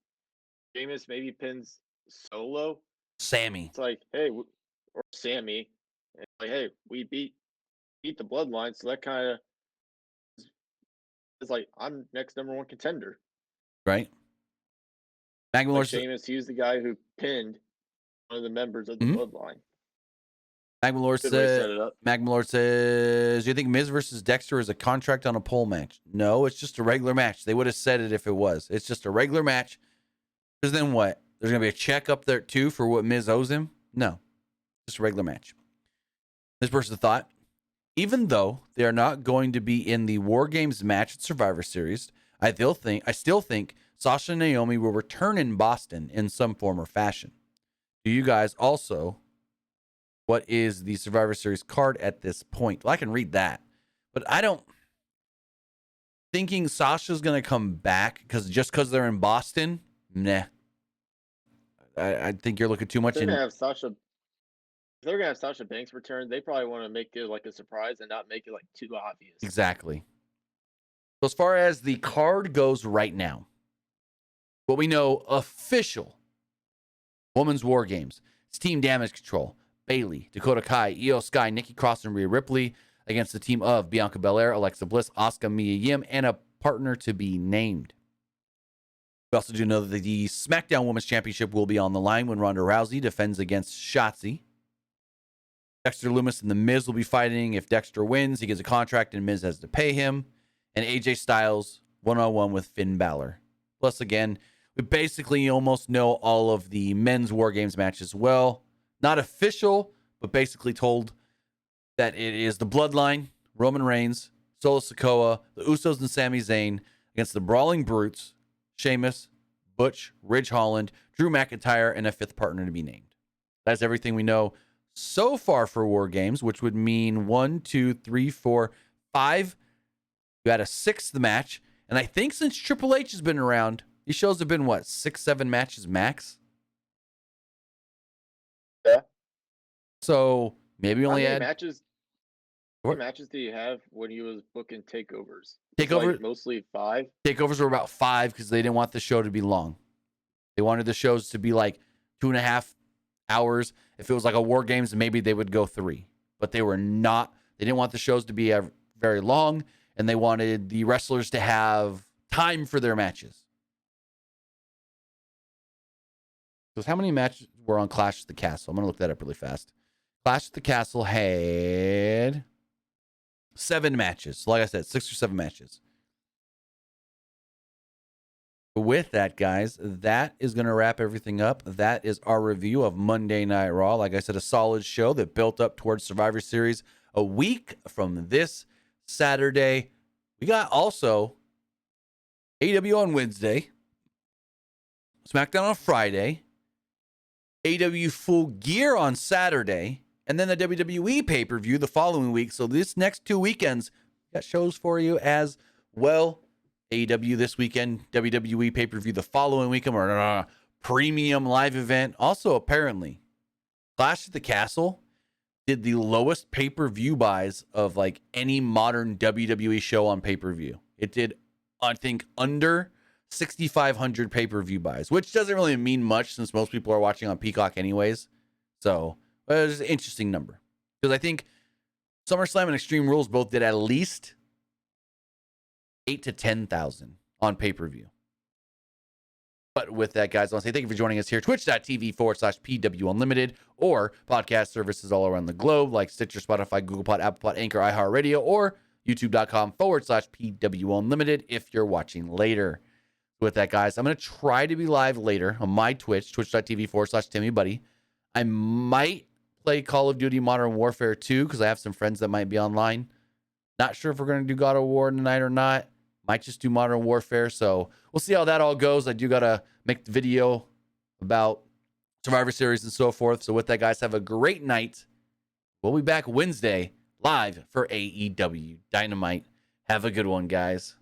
Sheamus maybe pins Solo. Sammy. It's like, hey, or Sammy. And like, hey, we beat the Bloodline, so that kind of is like, I'm next #1 contender. Right? Magmalore Like Sheamus, he was the guy who pinned one of the members of the Bloodline. Magmalore says, do you think Miz versus Dexter is a contract on a pole match? No, it's just a regular match. They would have said it if it was. It's just a regular match. Because then what? There's going to be a check up there too for what Miz owes him? No, just a regular match. This person thought, even though they are not going to be in the War Games match at Survivor Series, I still think Sasha and Naomi will return in Boston in some form or fashion. Do you guys also... What is the Survivor Series card at this point? Well, I can read that, but I don't thinking Sasha's going to come back because they're in Boston. Nah, I think you're looking too much. They're gonna have Sasha. If they're gonna have Sasha Banks return, they probably want to make it like a surprise and not make it like too obvious. Exactly. So as far as the card goes right now, what we know official Women's War Games, it's Team Damage Control. Bailey, Dakota Kai, Iyo Sky, Nikki Cross, and Rhea Ripley against the team of Bianca Belair, Alexa Bliss, Asuka, Mia Yim, and a partner to be named. We also do know that the SmackDown Women's Championship will be on the line when Ronda Rousey defends against Shotzi. Dexter Lumis and The Miz will be fighting. If Dexter wins, he gets a contract and Miz has to pay him. And AJ Styles, one-on-one with Finn Balor. Plus, again, we basically almost know all of the men's War Games matches as well. Not official, but basically told that it is the Bloodline, Roman Reigns, Solo Sikoa, the Usos and Sami Zayn against the Brawling Brutes, Sheamus, Butch, Ridge Holland, Drew McIntyre, and a fifth partner to be named. That's everything we know so far for War Games, which would mean 1, 2, 3, 4, 5. You had a sixth match. And I think since Triple H has been around, these shows have been, 6, 7 matches max? Yeah. So maybe only How had many matches do you have when he was booking takeovers? Takeover like mostly 5. Takeovers were about 5 because they didn't want the show to be long. They wanted the shows to be like 2.5 hours. If it was like a War Games, maybe they would go 3. But they were not. They didn't want the shows to be very long, and they wanted the wrestlers to have time for their matches. So how many matches were on Clash at the Castle? I'm going to look that up really fast. Clash at the Castle had 7 matches. So like I said, 6 or 7 matches. With that, guys, that is going to wrap everything up. That is our review of Monday Night Raw. Like I said, a solid show that built up towards Survivor Series a week from this Saturday. We got also AEW on Wednesday, SmackDown on Friday, AEW Full Gear on Saturday, and then the WWE pay-per-view the following week. So this next 2 weekends, got shows for you as well. AEW this weekend, WWE pay-per-view the following weekend, or premium live event. Also, apparently, Clash at the Castle did the lowest pay-per-view buys of like any modern WWE show on pay-per-view. It did, I think, under 6,500 pay-per-view buys, which doesn't really mean much since most people are watching on Peacock anyways. So it's an interesting number because I think SummerSlam and Extreme Rules both did at least 8 to 10,000 on pay-per-view. But with that, guys, I want to say thank you for joining us here. Twitch.tv/PW Unlimited or podcast services all around the globe like Stitcher, Spotify, Google Pod, Apple Pod, Anchor, iHeartRadio, or YouTube.com/PW Unlimited if you're watching later. With that, guys, I'm going to try to be live later on my Twitch, twitch.tv/TimmyBuddy. I might play Call of Duty Modern Warfare 2 because I have some friends that might be online. Not sure if we're going to do God of War tonight or not. Might just do Modern Warfare. So we'll see how that all goes. I do got to make the video about Survivor Series and so forth. So with that, guys, have a great night. We'll be back Wednesday live for AEW Dynamite. Have a good one, guys.